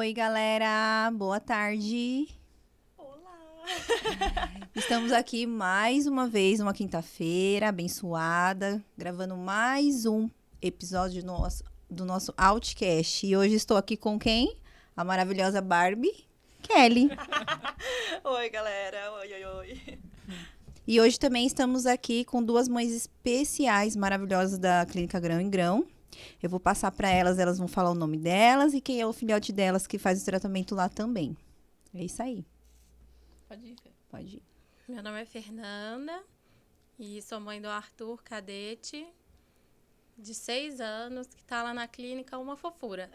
Oi, galera! Boa tarde! Olá! Estamos aqui mais uma vez, uma quinta-feira abençoada, gravando mais um episódio do nosso Outcast. E hoje estou aqui com quem? A maravilhosa Barbie, Kelly. Oi, galera! Oi! E hoje também estamos aqui com duas mães especiais, maravilhosas da Clínica Grão em Grão. Eu vou passar para elas vão falar o nome delas e quem é o filhote delas que faz o tratamento lá também. É isso aí. Pode ir. Pode ir. Meu nome é Fernanda e sou mãe do Arthur Cadete, de 6 anos, que está lá na clínica, uma fofura.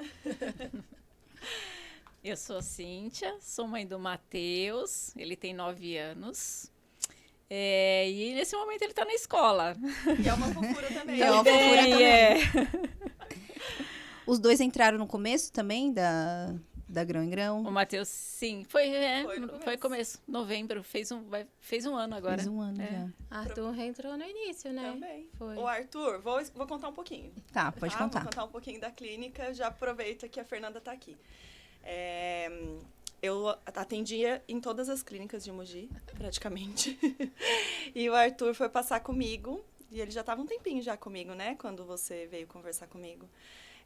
Eu sou a Cíntia, sou mãe do Matheus, ele tem 9 anos. E nesse momento ele está na escola. E é uma fofura também. É uma fofura também. É. Os dois entraram no começo também da Grão em Grão? O Matheus, sim, foi começo, novembro, fez um ano agora. Fez um ano já. Arthur entrou no início, né? Também. Foi. Ô, Arthur, vou contar um pouquinho. Tá, pode contar. Vou contar um pouquinho da clínica, já aproveita que a Fernanda tá aqui. Eu atendia em todas as clínicas de Mogi, praticamente. E o Arthur foi passar comigo, e ele já estava um tempinho já comigo, né? Quando você veio conversar comigo.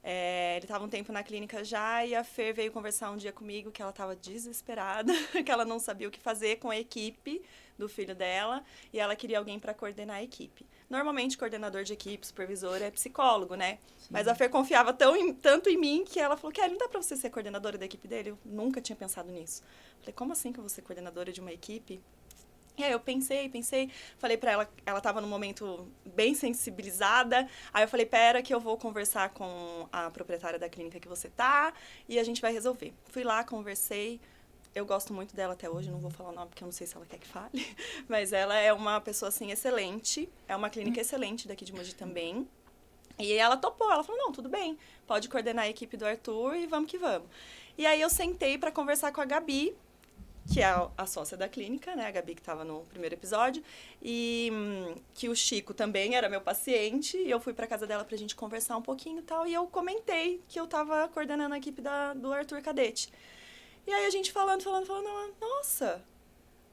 Ele estava um tempo na clínica já, e a Fer veio conversar um dia comigo, que ela estava desesperada, que ela não sabia o que fazer com a equipe do filho dela, e ela queria alguém para coordenar a equipe. Normalmente, coordenador de equipe, supervisor, é psicólogo, né? Sim. Mas a Fer confiava tanto em mim que ela falou, Kelly, não dá para você ser coordenadora da equipe dele? Eu nunca tinha pensado nisso. Falei, como assim que eu vou ser coordenadora de uma equipe? E aí eu pensei, falei pra ela, ela tava num momento bem sensibilizada, aí eu falei, pera que eu vou conversar com a proprietária da clínica que você tá, e a gente vai resolver. Fui lá, conversei, eu gosto muito dela até hoje, não vou falar o nome porque eu não sei se ela quer que fale, mas ela é uma pessoa, assim, excelente, é uma clínica excelente daqui de Mogi também, e ela topou, ela falou, não, tudo bem, pode coordenar a equipe do Arthur e vamos que vamos. E aí eu sentei pra conversar com a Gabi, que é a sócia da clínica, né, a Gabi que estava no primeiro episódio, e que o Chico também era meu paciente, e eu fui para casa dela pra gente conversar um pouquinho e tal, e eu comentei que eu estava coordenando a equipe do Arthur Cadete. E aí a gente falando, nossa,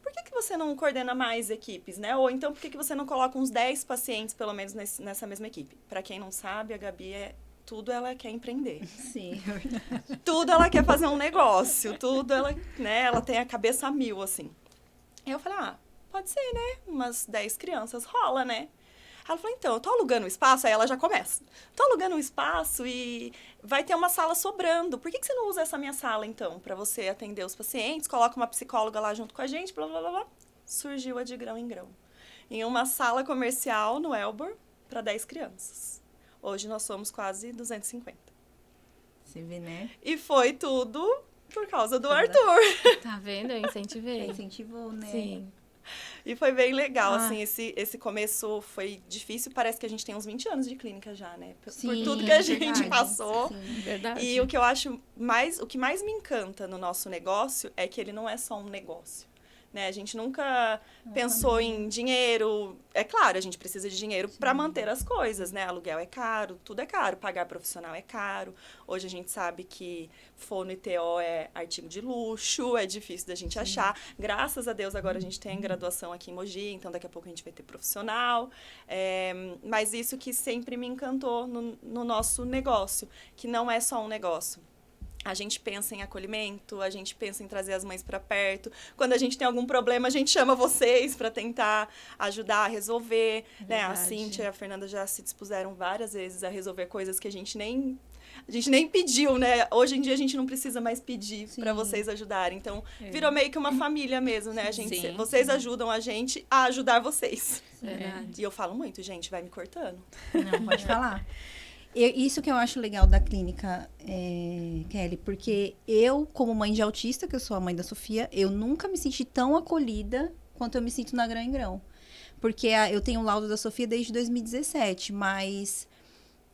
por que você não coordena mais equipes, né? Ou então por que você não coloca uns 10 pacientes, pelo menos, nessa mesma equipe? Para quem não sabe, a Gabi tudo ela quer empreender. Sim, é verdade. Tudo ela quer fazer um negócio, tudo ela, né, ela tem a cabeça a mil, assim. Aí eu falei, pode ser, né? Umas 10 crianças, rola, né? Ela falou, então, eu tô alugando um espaço, aí ela já começa. Tô alugando um espaço e vai ter uma sala sobrando. Por que você não usa essa minha sala, então, para você atender os pacientes? Coloca uma psicóloga lá junto com a gente, blá, blá, blá, blá. Surgiu a de Grão em Grão. Em uma sala comercial no Elbor, para 10 crianças. Hoje nós somos quase 250. Você vê, né? E foi tudo por causa do Arthur. Tá vendo? Eu incentivei. Incentivou, né? Sim. E foi bem legal, assim, esse começo foi difícil. Parece que a gente tem uns 20 anos de clínica já, né? Por tudo que a gente verdade. passou. Sim. Verdade. E o que eu acho o que mais me encanta no nosso negócio é que ele não é só um negócio. Né? A gente nunca pensou em dinheiro. É claro, a gente precisa de dinheiro para manter as coisas, né? Aluguel é caro, tudo é caro, pagar profissional é caro. Hoje a gente sabe que fono e TO é artigo de luxo, é difícil da gente achar. Graças a Deus agora a gente tem graduação aqui em Mogi, então daqui a pouco a gente vai ter profissional. Mas isso que sempre me encantou no nosso negócio, que não é só um negócio. A gente pensa em acolhimento, a gente pensa em trazer as mães para perto. Quando a gente tem algum problema, a gente chama vocês para tentar ajudar a resolver. Né? A Cíntia e a Fernanda já se dispuseram várias vezes a resolver coisas que a gente nem pediu, né? Hoje em dia a gente não precisa mais pedir para vocês ajudarem. Então, virou meio que uma família mesmo, né? Vocês ajudam a gente a ajudar vocês. Verdade. E eu falo muito, gente, vai me cortando. Não, pode falar. Isso que eu acho legal da clínica, Kelly, porque eu, como mãe de autista, que eu sou a mãe da Sofia, eu nunca me senti tão acolhida quanto eu me sinto na Grão em Grão. Porque eu tenho o laudo da Sofia desde 2017, mas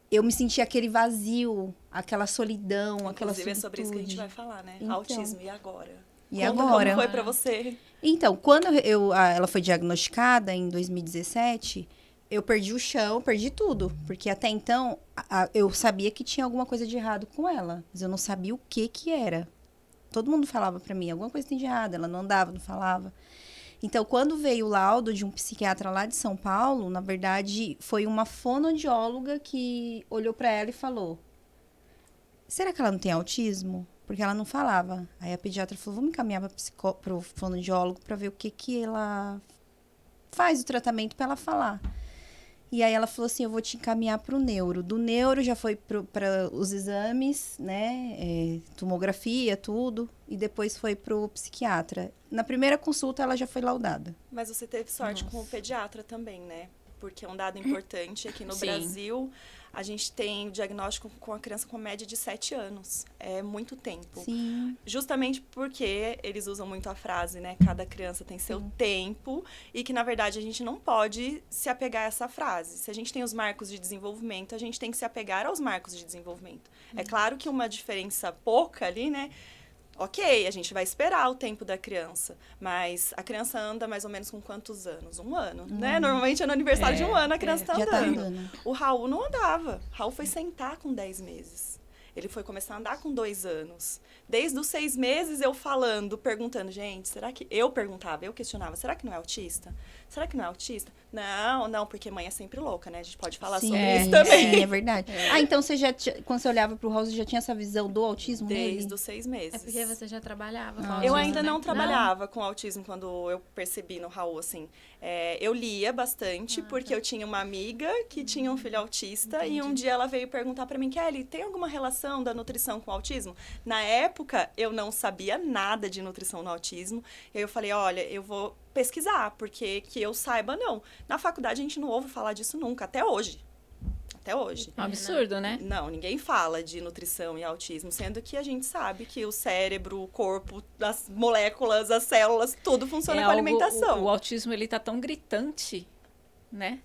eu me senti aquele vazio, aquela solidão, aquela solitude. Inclusive, é sobre isso que a gente vai falar, né? Então, autismo, e agora? Agora? Como foi pra você? Então, quando ela foi diagnosticada em 2017... eu perdi o chão, perdi tudo. Porque até então, eu sabia que tinha alguma coisa de errado com ela. Mas eu não sabia o que era. todo mundo falava pra mim, alguma coisa tem de errado, ela não andava, não falava. Então, quando veio o laudo de um psiquiatra lá de São Paulo, na verdade, foi uma fonoaudióloga que olhou pra ela e falou: será que ela não tem autismo? Porque ela não falava. Aí a pediatra falou: vamos encaminhar pro fonoaudiólogo pra ver o que ela faz o tratamento pra ela falar. E aí ela falou assim: eu vou te encaminhar pro neuro. Do neuro já foi para os exames, né? Tomografia, tudo. E depois foi pro psiquiatra. Na primeira consulta ela já foi laudada. Mas você teve sorte com o pediatra também, né? Porque um dado importante é que no Sim. Brasil a gente tem o diagnóstico com a criança com média de 7 anos. É muito tempo. Sim. Justamente porque eles usam muito a frase, né? Cada criança tem seu tempo e que, na verdade, a gente não pode se apegar a essa frase. Se a gente tem os marcos de desenvolvimento, a gente tem que se apegar aos marcos de desenvolvimento. É claro que uma diferença pouca ali, né? Ok, a gente vai esperar o tempo da criança, mas a criança anda mais ou menos com quantos anos? 1 ano, né? Normalmente é no aniversário de 1 ano a criança tá Já tá andando. andando. O Raul não andava. Raul foi sentar com 10 meses. Ele foi começar a andar com 2 anos. Desde os 6 meses eu falando, perguntando, gente, será que... Eu perguntava, eu questionava, será que não é autista? Será que não é autista? Não, porque mãe é sempre louca, né? A gente pode falar sobre isso também. Sim, é verdade. Ah, então você quando você olhava pro Raul, você já tinha essa visão do autismo nele? Desde os 6 meses. É porque você já trabalhava com Eu autismo, ainda né? não trabalhava com autismo quando eu percebi no Raul, assim. Eu lia bastante, porque eu tinha uma amiga que tinha um filho autista. E um dia ela veio perguntar pra mim: Kelly, tem alguma relação da nutrição com o autismo? Na época, eu não sabia nada de nutrição no autismo. E aí eu falei: olha, eu vou pesquisar, porque que eu saiba, não. Na faculdade, a gente não ouve falar disso nunca, até hoje. Até hoje. É um absurdo, né? Não, ninguém fala de nutrição e autismo, sendo que a gente sabe que o cérebro, o corpo, as moléculas, as células, tudo funciona com a alimentação. O autismo, ele tá tão gritante, né?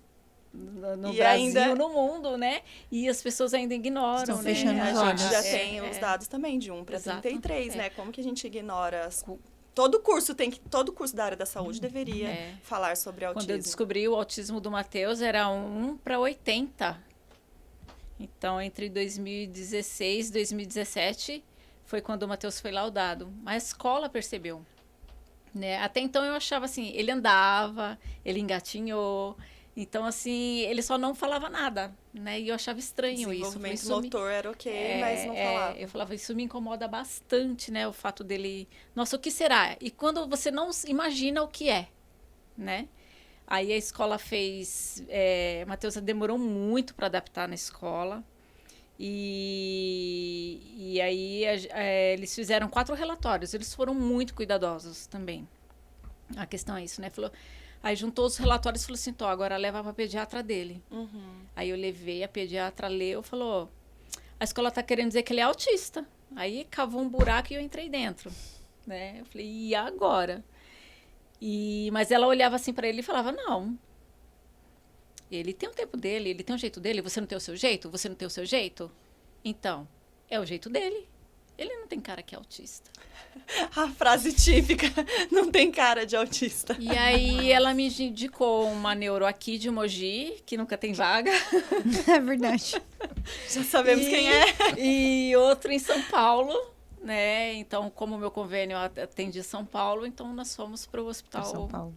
No E Brasil, ainda- no mundo, né? E as pessoas ainda ignoram, Estão né? fechando os A olhos. gente já tem os dados também de 1 para Exato. 33, É. né? Como que a gente ignora? Todo curso da área da saúde deveria falar sobre autismo. Quando eu descobri o autismo do Matheus, era 1 para 80. Então, entre 2016 e 2017, foi quando o Matheus foi laudado. A escola percebeu. Né? Até então, eu achava assim, ele andava, ele engatinhou. Então, assim, ele só não falava nada, né? E eu achava estranho isso. Desenvolvimento Isso me- motor era ok, mas não falava. eu falava, isso me incomoda bastante, né? O fato dele... Nossa, o que será? E quando você não imagina o que é, né? Aí a escola fez... Matheus demorou muito para adaptar na escola. E aí eles fizeram 4 relatórios. Eles foram muito cuidadosos também. A questão é isso, né? Aí juntou os relatórios e falou assim, agora leva para a pediatra dele. Aí eu levei, a pediatra leu, falou, a escola tá querendo dizer que ele é autista. Aí cavou um buraco e eu entrei dentro, né? Eu falei, e agora? Mas ela olhava assim para ele e falava, não, ele tem o tempo dele, ele tem o jeito dele, você não tem o seu jeito? Você não tem o seu jeito? Então, é o jeito dele. Ele não tem cara que é autista. A frase típica, não tem cara de autista. E aí ela me indicou uma neuro aqui de Mogi, que nunca tem vaga. É verdade. Já sabemos quem é. E outro em São Paulo, né? Então, como o meu convênio atende São Paulo, então nós fomos para o hospital São Paulo.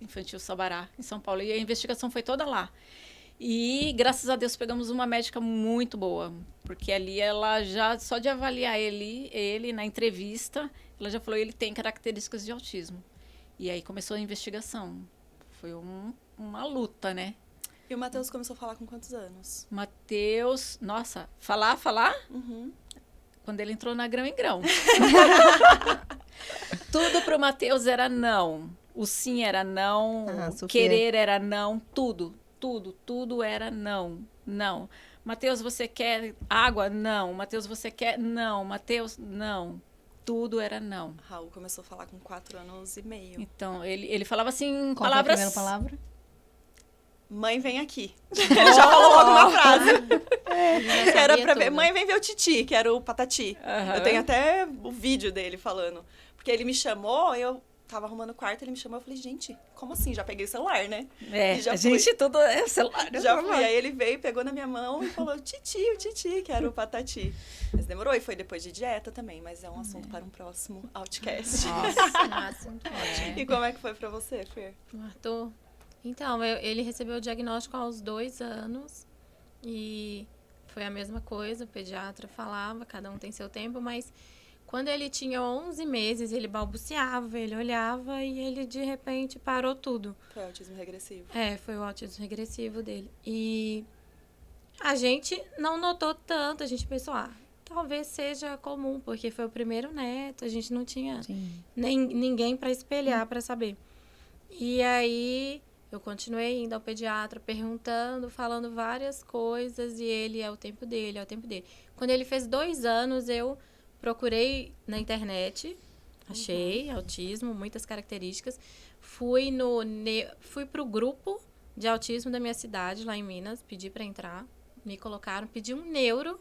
Infantil Sabará, em São Paulo. E a investigação foi toda lá. E, graças a Deus, pegamos uma médica muito boa. Porque ali ela já, só de avaliar ele na entrevista, ela já falou, ele tem características de autismo. E aí começou a investigação. Foi uma luta, né? E o Matheus começou a falar com quantos anos? Matheus, nossa, falar? Uhum. Quando ele entrou na grão em grão. Tudo pro Matheus era não. O sim era não, Sofia. querer era não, tudo era não. Não. Matheus, você quer água? Não. Matheus, você quer? Não. Matheus, não. Tudo era não. Raul começou a falar com 4 anos e meio. Então, ele falava assim, Qual palavras... foi a primeira palavra? Mãe, vem aqui. Ele já falou logo uma frase. Ele já Que era sabia pra ver. tudo. Mãe, vem ver o Titi, que era o Patati. Aham. Eu tenho até o vídeo dele falando. Porque ele me chamou, eu tava arrumando o quarto, ele me chamou, eu falei, gente, como assim? Já peguei o celular, né? É, E já a gente fui. tudo é celular. Já fui, aí ele veio, pegou na minha mão e falou, o Titi, que era o Patati. Mas demorou, e foi depois de dieta também, mas é um assunto para um próximo Outcast. E como é que foi pra você, Fer? O Arthur? Então, ele recebeu o diagnóstico aos 2 anos e foi a mesma coisa, o pediatra falava, cada um tem seu tempo, mas quando ele tinha 11 meses, ele balbuciava, ele olhava e ele, de repente, parou tudo. Foi autismo regressivo. Foi o autismo regressivo dele. E a gente não notou tanto, a gente pensou, talvez seja comum, porque foi o primeiro neto, a gente não tinha ninguém para espelhar, para saber. E aí eu continuei indo ao pediatra, perguntando, falando várias coisas, e ele é o tempo dele. Quando ele fez 2 anos, eu procurei na internet, achei autismo, muitas características. Fui pro grupo de autismo da minha cidade, lá em Minas, pedi para entrar, me colocaram, pedi um neuro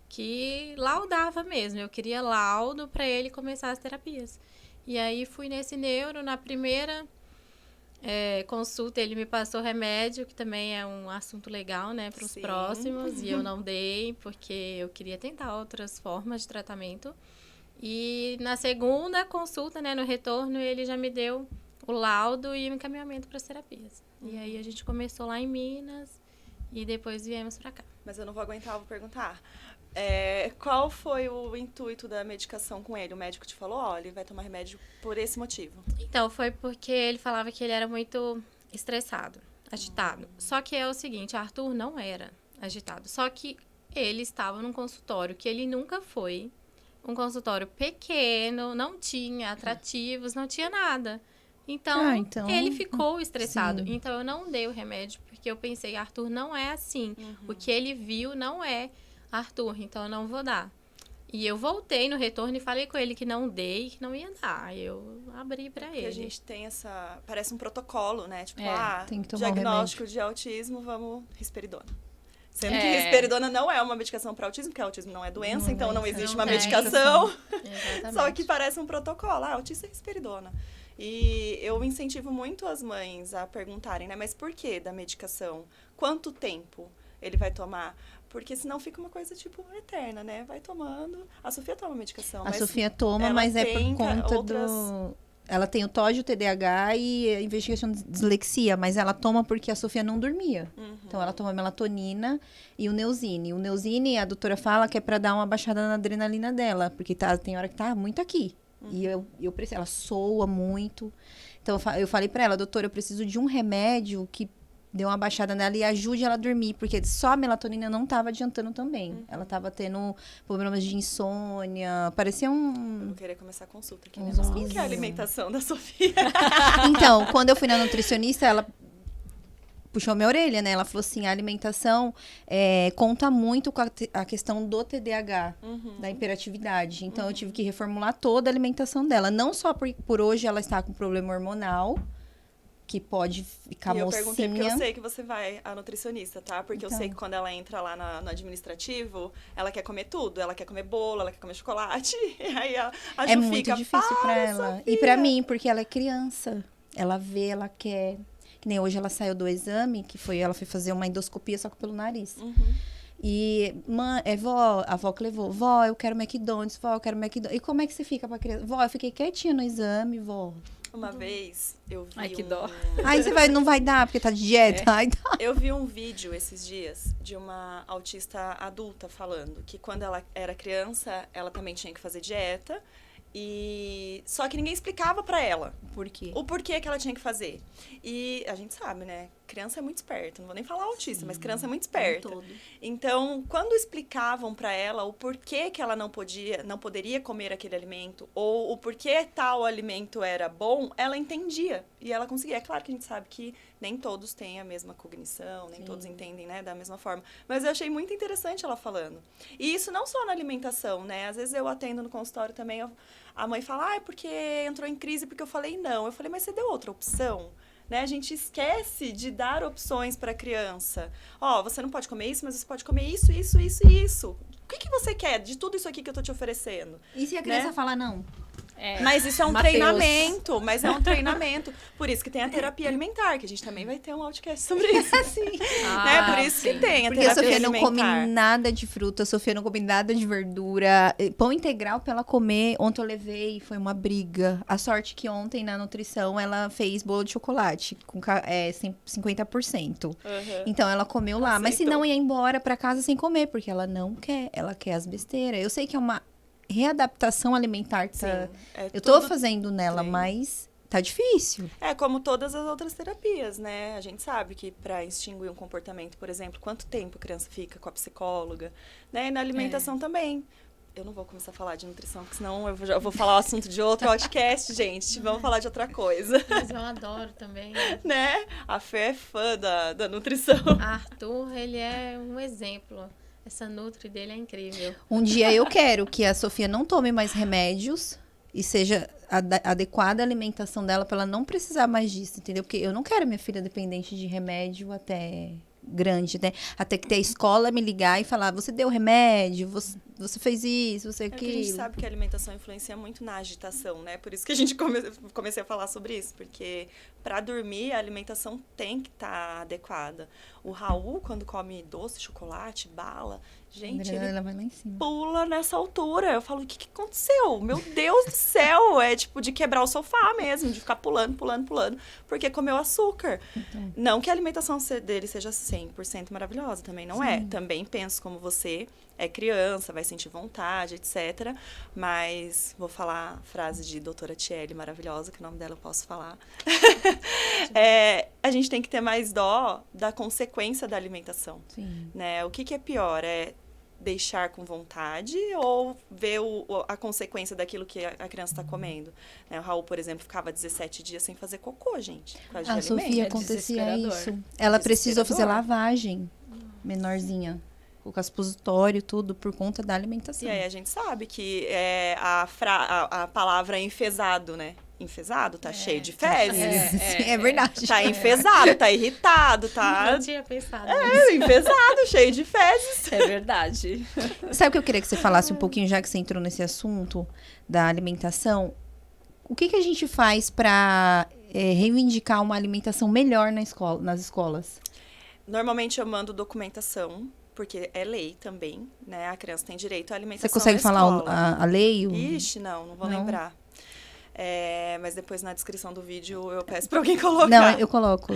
que laudava mesmo. Eu queria laudo para ele começar as terapias. E aí fui nesse neuro, na primeira consulta, ele me passou remédio, que também é um assunto legal, né, para os próximos, e eu não dei, porque eu queria tentar outras formas de tratamento. E na segunda consulta, né, no retorno, ele já me deu o laudo e o encaminhamento para as terapias. E aí a gente começou lá em Minas e depois viemos para cá. Mas eu não vou aguentar, eu vou perguntar. Qual foi o intuito da medicação com ele? O médico te falou, ele vai tomar remédio por esse motivo. Então, foi porque ele falava que ele era muito estressado, agitado. Só que é o seguinte, Arthur não era agitado. Só que ele estava num consultório que ele nunca foi. Um consultório pequeno, não tinha atrativos, não tinha nada. Então, ele ficou estressado. Sim. Então, eu não dei o remédio, porque eu pensei, Arthur não é assim. O que ele viu não é Arthur, então eu não vou dar. E eu voltei no retorno e falei com ele que não dei, que não ia dar. Eu abri pra ele. Porque a gente tem parece um protocolo, né? Tipo, tem que tomar diagnóstico de autismo, vamos risperidona. Sendo que risperidona não é uma medicação para autismo, porque autismo não é doença, então não existe uma medicação. Só que parece um protocolo. Autista é risperidona. E eu incentivo muito as mães a perguntarem, né? Mas por que da medicação? Quanto tempo ele vai tomar? Porque senão fica uma coisa, tipo, eterna, né? Vai tomando. A Sofia toma medicação. A Sofia toma, mas é por conta do... Ela tem o TOD, o TDAH e a investigação de dislexia, mas ela toma porque a Sofia não dormia. Então, ela toma melatonina e o Neosine. O Neosine, a doutora fala que é pra dar uma baixada na adrenalina dela, porque tem hora que tá muito aqui. E eu preciso, ela soa muito. Então, eu falei pra ela, doutora, eu preciso de um remédio que dê uma baixada nela e ajude ela a dormir, porque só a melatonina não tava adiantando também. Ela tava tendo problemas de insônia, parecia um... Eu vou querer começar a consulta aqui, né? Mas como que é a alimentação da Sofia? Então, quando eu fui na nutricionista, ela puxou minha orelha, né? Ela falou assim, a alimentação conta muito com a questão do TDAH, da hiperatividade. Então, eu tive que reformular toda a alimentação dela. Não só por hoje ela está com problema hormonal, que pode ficar mocinha. E eu perguntei porque eu sei que você vai à nutricionista, tá? Porque eu sei que quando ela entra lá no administrativo, ela quer comer tudo. Ela quer comer bolo, ela quer comer chocolate. E aí a Ju muito fica, difícil pra ela. Sofia. E pra mim, porque ela é criança. Ela vê, ela quer. Que nem hoje ela saiu do exame, ela foi fazer uma endoscopia só que pelo nariz. E, a avó que levou. Vó, eu quero McDonald's, vó, eu quero McDonald's. E como é que você fica pra criança? Vó, eu fiquei quietinha no exame, vó. Uma vez eu vi Ai, que dó. Aí você não vai dar, porque tá de dieta. Ai, tá. Eu vi um vídeo esses dias de uma autista adulta falando que quando ela era criança, ela também tinha que fazer dieta. Só que ninguém explicava pra ela Por quê? o porquê que ela tinha que fazer. E a gente sabe, né? Criança é muito esperta. Não vou nem falar autista, mas criança é muito esperta. Então, quando explicavam pra ela o porquê que ela não poderia comer aquele alimento, ou o porquê tal alimento era bom, ela entendia. E ela conseguia. É claro que a gente sabe que nem todos têm a mesma cognição, nem todos entendem, né, da mesma forma. Mas eu achei muito interessante ela falando. E isso não só na alimentação, né? Às vezes eu atendo no consultório também, a mãe fala, é porque entrou em crise porque eu falei não. Eu falei, mas você deu outra opção? Né? A gente esquece de dar opções para a criança. Você não pode comer isso, mas você pode comer isso, isso, isso e isso. O que você quer de tudo isso aqui que eu tô te oferecendo? E se a criança falar não? Mas isso é um Mateus. treinamento, Por isso que tem a terapia alimentar, que a gente também vai ter um podcast sobre isso. Né? Por isso que tem a Porque a terapia Sofia não come alimentar. nada de fruta, a Sofia não come nada de verdura. Pão integral pra ela comer, ontem eu levei, foi uma briga. A sorte que ontem na nutrição ela fez bolo de chocolate com 50%. Uhum. Então ela comeu lá, mas se Aceitou. não ia embora pra casa sem comer, porque ela não quer, ela quer as besteiras. Eu sei que é uma readaptação alimentar que Sim, eu tô tudo fazendo nela, treino. mas tá difícil. É como todas as outras terapias, né? A gente sabe que para extinguir um comportamento, por exemplo, quanto tempo a criança fica com a psicóloga, né? E na alimentação também. Eu não vou começar a falar de nutrição, porque senão eu já vou falar o assunto de outro podcast, gente. Vamos falar de outra coisa, Mas eu adoro também. né? A Fê é fã da nutrição. Arthur, ele é um exemplo. Essa nutri dele é incrível. Um dia eu quero que a Sofia não tome mais remédios e seja adequada a alimentação dela pra ela não precisar mais disso, entendeu? Porque eu não quero minha filha dependente de remédio até grande, né? Até que ter a escola me ligar e falar, você deu remédio, você fez isso, você É porque a gente aquilo. sabe que a alimentação influencia muito na agitação, né? Por isso que a gente comecei a falar sobre isso, porque para dormir a alimentação tem que estar adequada. O Raul, quando come doce, chocolate, bala, gente, ele Ela vai lá em cima. pula nessa altura. Eu falo, o que aconteceu? Meu Deus do céu! É tipo de quebrar o sofá mesmo, de ficar pulando, porque comeu açúcar. Então. Não que a alimentação dele seja 100% maravilhosa, também não é. Também penso como você, é criança, vai sentir vontade, etc. Mas vou falar a frase de doutora Tiele, maravilhosa, que o nome dela eu posso falar. A gente tem que ter mais dó da consequência da alimentação. Sim. Né? O que é pior? É deixar com vontade ou ver a consequência daquilo que a criança está comendo? Né? O Raul, por exemplo, ficava 17 dias sem fazer cocô, gente. Por causa A de Sofia alimento. acontecia desesperador. isso. Ela precisou fazer Desesperador. lavagem menorzinha. Com supositório, tudo, por conta da alimentação. E aí a gente sabe que a palavra enfesado, né? Enfesado, tá cheio de fezes. É verdade. Tá enfesado, tá irritado, tá Não tinha pensado nisso. enfesado, cheio de fezes. É verdade. Sabe o que eu queria que você falasse um pouquinho, já que você entrou nesse assunto da alimentação? O que a gente faz para reivindicar uma alimentação melhor nas escolas? Normalmente eu mando documentação, porque é lei também, né? A criança tem direito à alimentação. Você consegue na falar escola. a lei? Ixi, não vou Não? lembrar. Mas depois na descrição do vídeo eu peço para alguém colocar. Não, eu coloco.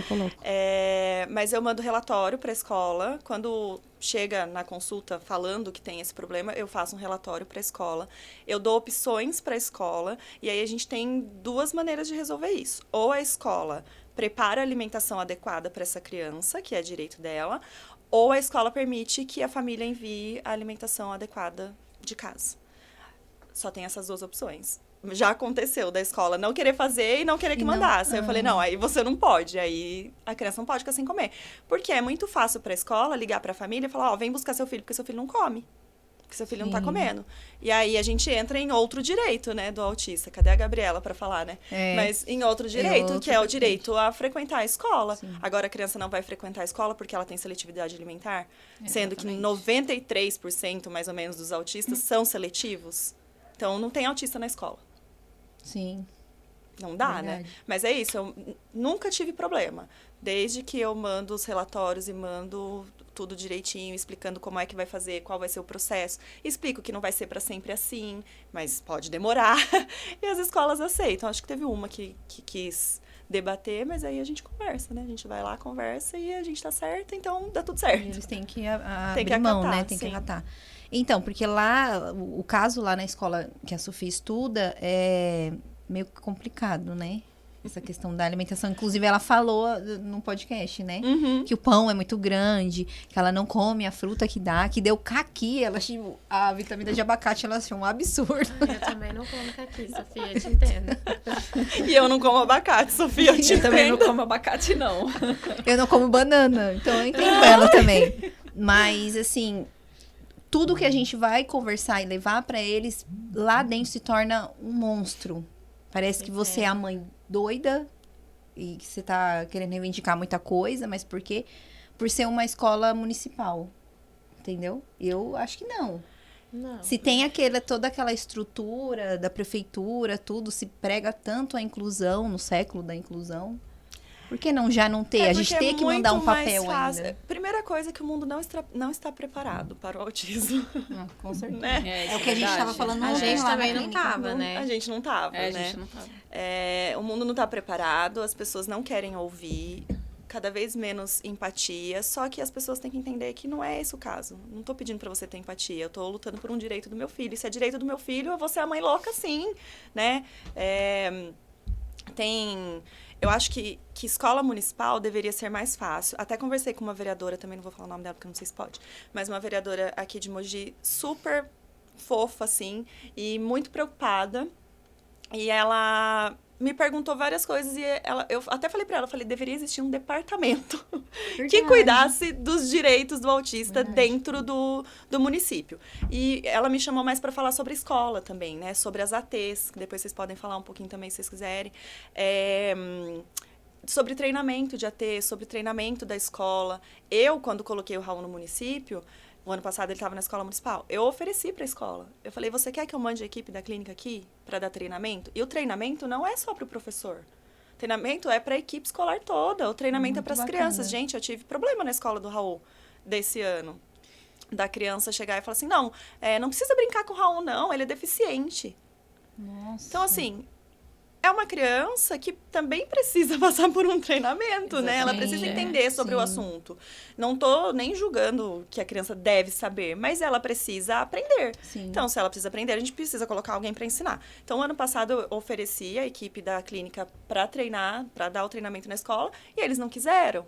Mas eu mando relatório para a escola. Quando chega na consulta falando que tem esse problema, eu faço um relatório para a escola. Eu dou opções para a escola. E aí a gente tem duas maneiras de resolver isso. Ou a escola prepara a alimentação adequada para essa criança, que é direito dela, ou a escola permite que a família envie a alimentação adequada de casa. Só tem essas duas opções. Já aconteceu da escola não querer fazer e não querer que mandasse. Aí eu falei, não, aí você não pode. Aí a criança não pode ficar sem comer. Porque é muito fácil para a escola ligar para a família e falar, vem buscar seu filho, porque seu filho não come. Porque seu filho não tá comendo. E aí a gente entra em outro direito, né, do autista. Cadê a Gabriela para falar, né? Mas em outro direito, outro que é o vertente. direito a frequentar a escola. Sim. Agora a criança não vai frequentar a escola porque ela tem seletividade alimentar. Sendo que Exatamente. 93% mais ou menos dos autistas são seletivos. Então não tem autista na escola. Sim. Não dá, Verdade. né? Mas é isso, eu nunca tive problema. Desde que eu mando os relatórios e mando tudo direitinho, explicando como é que vai fazer, qual vai ser o processo. Explico que não vai ser para sempre assim, mas pode demorar. E as escolas aceitam. Acho que teve uma que quis debater, mas aí a gente conversa, né? A gente vai lá, conversa e a gente tá certo, então dá tudo certo. Eles têm que Tem que abrir mão, acatar, né? Tem que sim. acatar. Então, porque lá, o caso lá na escola que a Sofia estuda é meio complicado, né? Essa questão da alimentação. Inclusive, ela falou num podcast, né? Uhum. Que o pão é muito grande, que ela não come a fruta que dá, que deu caqui. Ela achou a vitamina de abacate, ela achou um absurdo. Eu também não como caqui, Sofia, eu te entendo. E eu não como abacate, Sofia, eu te Eu também não entendo. como abacate, não. Eu não como banana, então eu entendo ela também. Mas, assim, tudo que a gente vai conversar e levar pra eles, lá dentro se torna um monstro. Parece que você é a mãe doida e que você tá querendo reivindicar muita coisa, mas por quê? Por ser uma escola municipal. Entendeu? Eu acho que não. Não. Se tem toda aquela estrutura da prefeitura, tudo, se prega tanto a inclusão no século da inclusão, por que já não ter? A gente tem que mandar um papel ainda. Primeira coisa é que o mundo não está preparado para o autismo. Com certeza. Né? É o que a gente estava falando A ontem gente lá na também não clínica. tava, né? A gente não tava, A né? gente não tava. O mundo não está preparado, as pessoas não querem ouvir, cada vez menos empatia, só que as pessoas têm que entender que não é esse o caso. Não estou pedindo para você ter empatia, eu estou lutando por um direito do meu filho. E se é direito do meu filho, eu vou ser a mãe louca, sim, né? Eu acho que escola municipal deveria ser mais fácil. Até conversei com uma vereadora, também não vou falar o nome dela porque eu não sei se pode, mas uma vereadora aqui de Mogi, super fofa, assim, e muito preocupada. E ela me perguntou várias coisas e eu até falei pra ela, deveria existir um departamento que cuidasse dos direitos do autista dentro do município. E ela me chamou mais para falar sobre escola também, né? Sobre as ATs, que depois vocês podem falar um pouquinho também, se vocês quiserem. Sobre treinamento de AT, sobre treinamento da escola. Eu, quando coloquei o Raul no município, o ano passado ele estava na escola municipal, eu ofereci para a escola. Eu falei, você quer que eu mande a equipe da clínica aqui para dar treinamento? E o treinamento não é só para o professor. O treinamento é para a equipe escolar toda. O treinamento é para as crianças. Gente, eu tive problema na escola do Raul desse ano. Da criança chegar e falar assim, não precisa brincar com o Raul, não, ele é deficiente. Nossa. Então, assim, é uma criança que também precisa passar por um treinamento, né? Ela precisa entender sobre o assunto. Não tô nem julgando que a criança deve saber, mas ela precisa aprender. Sim. Então, se ela precisa aprender, a gente precisa colocar alguém para ensinar. Então, ano passado, eu ofereci a equipe da clínica para treinar, para dar o treinamento na escola, e eles não quiseram.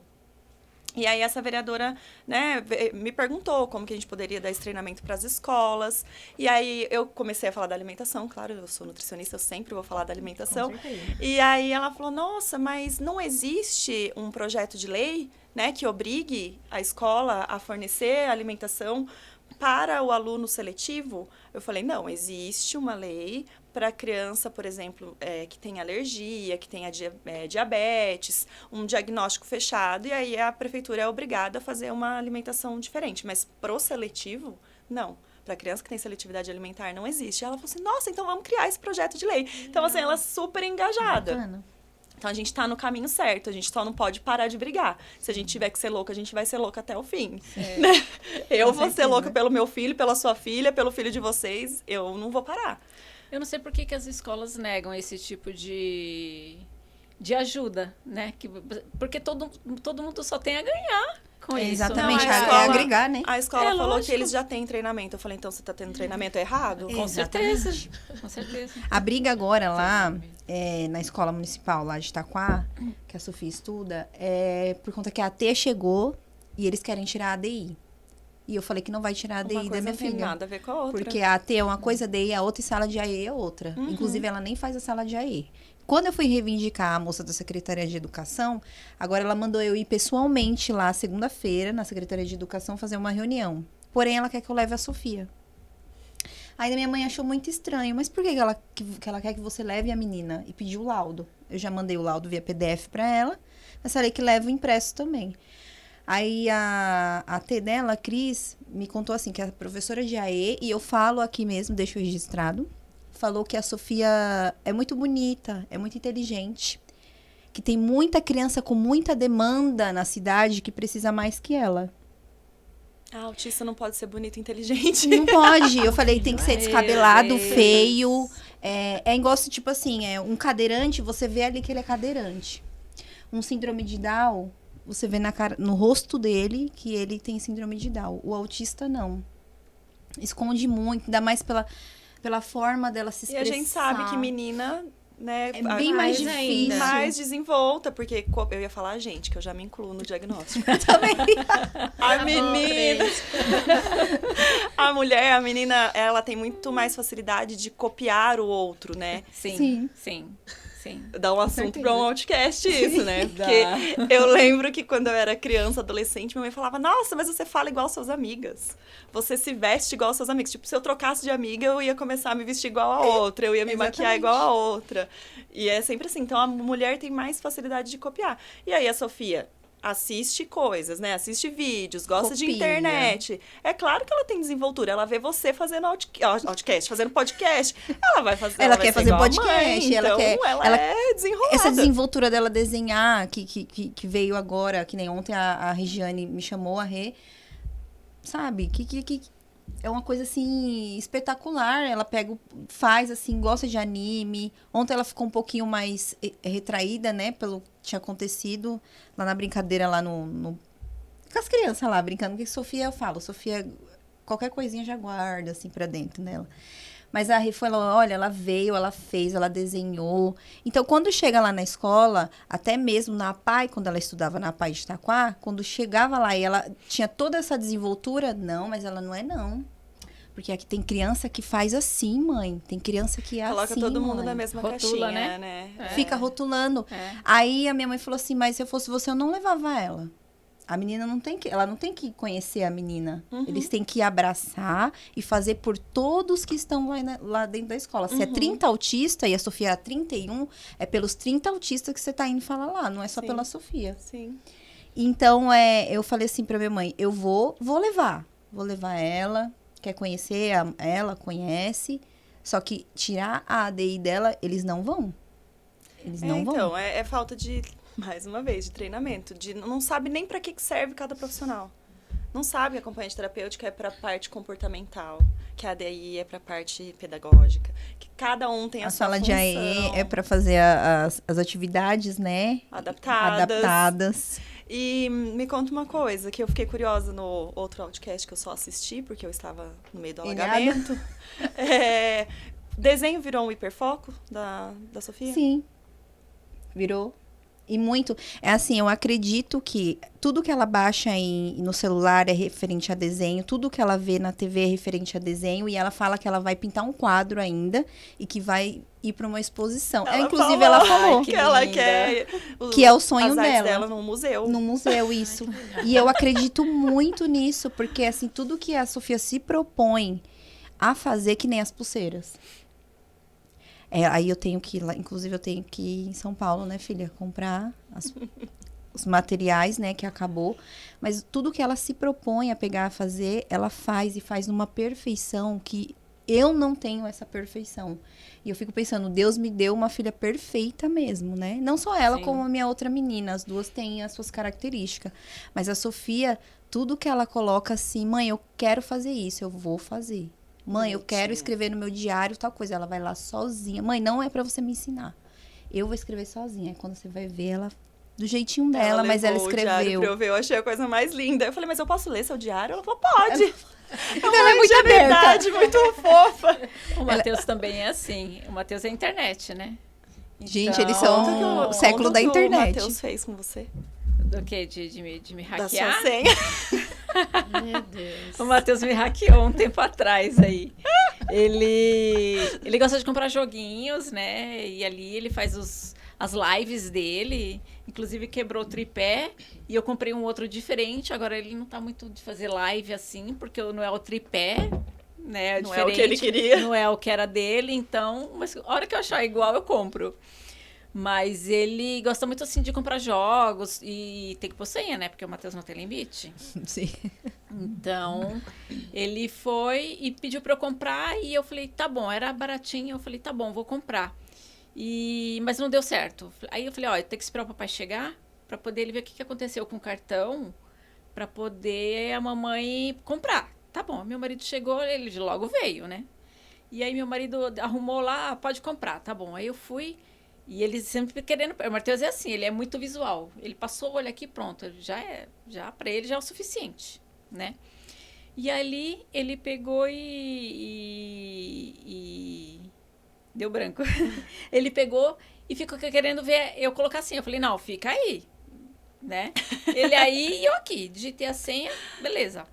E aí, essa vereadora, né, me perguntou como que a gente poderia dar esse treinamento para as escolas. E aí, eu comecei a falar da alimentação. Claro, eu sou nutricionista, eu sempre vou falar da alimentação. Com certeza. E aí, ela falou, nossa, mas não existe um projeto de lei, né, que obrigue a escola a fornecer alimentação para o aluno seletivo? Eu falei, não, existe uma lei para criança, por exemplo, que tem alergia, que tenha diabetes, um diagnóstico fechado, e aí a prefeitura é obrigada a fazer uma alimentação diferente. Mas pro seletivo, não. Para criança que tem seletividade alimentar, não existe. Ela falou assim, nossa, então vamos criar esse projeto de lei. Então, assim, ela é super engajada. Bacana. Então, a gente tá no caminho certo, a gente só não pode parar de brigar. Se a gente tiver que ser louca, a gente vai ser louca até o fim. Né? Eu vou ser louca pelo meu filho, pela sua filha, pelo filho de vocês, eu não vou parar. Eu não sei por que as escolas negam esse tipo de ajuda, né? Porque todo mundo só tem a ganhar com isso. Exatamente, Não, a é escola- agregar, né? A escola falou lógico. que eles já têm treinamento. Eu falei, então você tá tendo treinamento errado? Com certeza. Com certeza. A briga agora lá, na escola municipal lá de Itaquá, que a Sofia estuda, é por conta que a AT chegou e eles querem tirar a ADI. E eu falei que não vai tirar a ADI Uma da coisa minha não tem filha. nada a ver com a outra. Porque a AT é uma coisa, a DI é outra e sala de AE é outra. Inclusive, ela nem faz a sala de AE. Quando eu fui reivindicar a moça da Secretaria de Educação, agora ela mandou eu ir pessoalmente lá, segunda-feira, na Secretaria de Educação, fazer uma reunião. Porém, ela quer que eu leve a Sofia. Aí a minha mãe achou muito estranho. Mas por que ela quer que você leve a menina? E pediu o laudo. Eu já mandei o laudo via PDF pra ela, mas falei que leva o impresso também. Aí a T dela, a Cris, me contou assim, que a professora de AE, e eu falo aqui mesmo, deixo registrado, falou que a Sofia é muito bonita, é muito inteligente, que tem muita criança com muita demanda na cidade que precisa mais que ela. A autista não pode ser bonito e inteligente. Não pode. Eu falei, tem que ser descabelado, Deus. feio. É igual, tipo assim, um cadeirante, você vê ali que ele é cadeirante. Um síndrome de Down, você vê no rosto dele que ele tem síndrome de Down. O autista, não. Esconde muito, ainda mais pela forma dela se E a expressar. gente sabe que menina, né, É bem mais mais difícil. mais desenvolta, porque eu ia falar, gente, que eu já me incluo no diagnóstico. Também. A menina, a mulher, a menina, ela tem muito mais facilidade de copiar o outro, né? Sim. Sim. Sim. Sim. Dá um assunto certeza. para um outcast isso, né? Dá. Porque eu lembro que quando eu era criança, adolescente, minha mãe falava, nossa, mas você fala igual suas amigas. Você se veste igual seus amigos. Tipo, se eu trocasse de amiga, eu ia começar a me vestir igual a outra. Eu ia me maquiar igual a outra. E é sempre assim. Então, a mulher tem mais facilidade de copiar. E aí, a Sofia, assiste coisas, né? Assiste vídeos, gosta de Copia. internet. É claro que ela tem desenvoltura. Ela vê você fazendo outcast, fazendo podcast. Ela vai fazer. Ela vai quer ser fazer igual a podcast, mãe, ela então quer- ela ela- é desenrolada. Essa desenvoltura dela desenhar, que veio agora, que nem ontem a Regiane me chamou, a Rê, sabe? Que é uma coisa, assim, espetacular. Ela pega, faz, assim, gosta de anime. Ontem ela ficou um pouquinho mais retraída, né? Pelo que tinha acontecido lá na brincadeira, lá no... Com as crianças lá, brincando. Porque Sofia, eu falo, Sofia, qualquer coisinha já guarda, assim, pra dentro dela. Mas a Rê falou, olha, ela veio, ela fez, ela desenhou. Então, quando chega lá na escola, até mesmo na APAI, quando ela estudava na APAI de Itaquá, quando chegava lá e ela tinha toda essa desenvoltura, não, mas ela não é não. Porque aqui tem criança que faz assim, mãe. Tem criança que é Coloca assim, todo mundo mãe. na mesma Rotula, caixinha, né? né? Fica rotulando. É. Aí a minha mãe falou assim, mas se eu fosse você, eu não levava ela. A menina não tem que, ela não tem que conhecer a menina. Eles têm que abraçar e fazer por todos que estão lá dentro da escola. Se é 30 autistas e a Sofia é 31, é pelos 30 autistas que você tá indo falar lá, não é só Sim. pela Sofia. Sim. Então, eu falei assim pra minha mãe, eu vou levar. Vou levar ela, quer conhecer ela, conhece. Só que tirar a ADI dela, eles não vão. Eles não vão. Então, é falta de, mais uma vez, de treinamento. Não sabe nem pra que serve cada profissional. Não sabe que a acompanhante terapêutica é pra parte comportamental, que a ADI é pra parte pedagógica, que cada um tem a sua sala função. de AE é para fazer as atividades, né? Adaptadas. E me conta uma coisa, que eu fiquei curiosa no outro podcast que eu só assisti, porque eu estava no meio do alagamento. Desenho virou um hiperfoco da Sofia? Sim. Virou. E muito. É assim, eu acredito que tudo que ela baixa no celular é referente a desenho, tudo que ela vê na TV é referente a desenho, e ela fala que ela vai pintar um quadro ainda e que vai ir para uma exposição. Inclusive, ela falou que ela quer que é o sonho as artes dela. dela num museu. No museu, isso. E eu acredito muito nisso, porque assim, tudo que a Sofia se propõe a fazer, que nem as pulseiras. Aí eu tenho que ir lá, inclusive eu tenho que ir em São Paulo, né, filha? Comprar os materiais, né, que acabou. Mas tudo que ela se propõe a pegar, a fazer, ela faz e faz numa perfeição que eu não tenho essa perfeição. E eu fico pensando, Deus me deu uma filha perfeita mesmo, né? Não só ela, Sim. como a minha outra menina. As duas têm as suas características. Mas a Sofia, tudo que ela coloca assim, mãe, eu quero fazer isso, eu vou fazer. Mãe, eu quero escrever no meu diário tal coisa. Ela vai lá sozinha. Mãe, não é pra você me ensinar. Eu vou escrever sozinha. Aí quando você vai ver, ela do jeitinho dela, mas ela levou o diário escreveu. pra eu ver, eu achei a coisa mais linda. Eu falei, mas eu posso ler seu diário? Ela falou, pode. Ela é muito aberta. muito fofa. O Matheus também é assim. O Matheus é internet, né? Gente, Então, eles são o século da O internet. Matheus fez com você? Do quê? De me Da sua hackear? senha. Meu Deus. O Matheus me hackeou um tempo atrás aí. Ele gosta de comprar joguinhos, né? E ali ele faz as lives dele. Inclusive quebrou o tripé. E eu comprei um outro diferente. Agora ele não tá muito de fazer live assim, porque não é o tripé, né? Não é o que ele queria. Não é o que era dele. Então, mas a hora que eu achar igual, eu compro. Mas ele gosta muito, assim, de comprar jogos. E tem que pôr senha, né? Porque o Matheus não tem limite. Sim. Então, ele foi e pediu para eu comprar. E eu falei, tá bom. Era baratinho. Eu falei, tá bom, vou comprar. Mas não deu certo. Aí eu falei, ó, tem que esperar o papai chegar para poder ele ver o que aconteceu com o cartão. Para poder a mamãe comprar. Tá bom, meu marido chegou, ele logo veio, né? E aí meu marido arrumou lá, pode comprar. Tá bom, aí eu fui... E ele sempre querendo... O Matheus é assim, ele é muito visual. Ele passou o olho aqui, pronto. Já para ele já é o suficiente, né? E ali ele pegou e deu branco. Ele pegou e ficou querendo ver eu colocar assim. Eu falei, não, fica aí, né? Ele aí e eu aqui. Digitei a senha, beleza.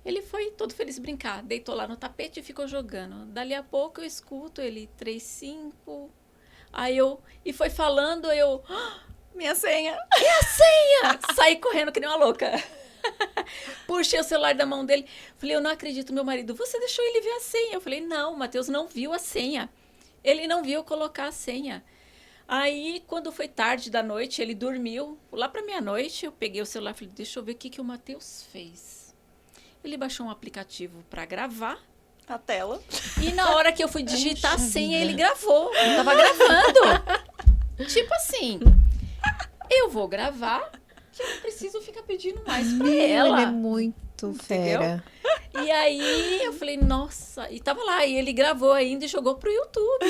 Ele foi todo feliz brincar. Deitou lá no tapete e ficou jogando. Dali a pouco eu escuto ele 3-5... Aí e foi falando, Minha senha. saí correndo que nem uma louca. Puxei o celular da mão dele. Falei, eu não acredito, meu marido, você deixou ele ver a senha. Eu falei, não, o Matheus não viu a senha. Ele não viu eu colocar a senha. Aí, quando foi tarde da noite, ele dormiu. Lá pra meia-noite, eu peguei o celular e falei, deixa eu ver o que o Matheus fez. Ele baixou um aplicativo pra gravar. A tela. E na hora que eu fui digitar a senha, ele gravou. Eu tava gravando. Tipo assim, eu vou gravar, que eu não preciso ficar pedindo mais pra ela. Ele é muito fera. E aí eu falei, nossa, e tava lá, e ele gravou ainda e jogou pro YouTube.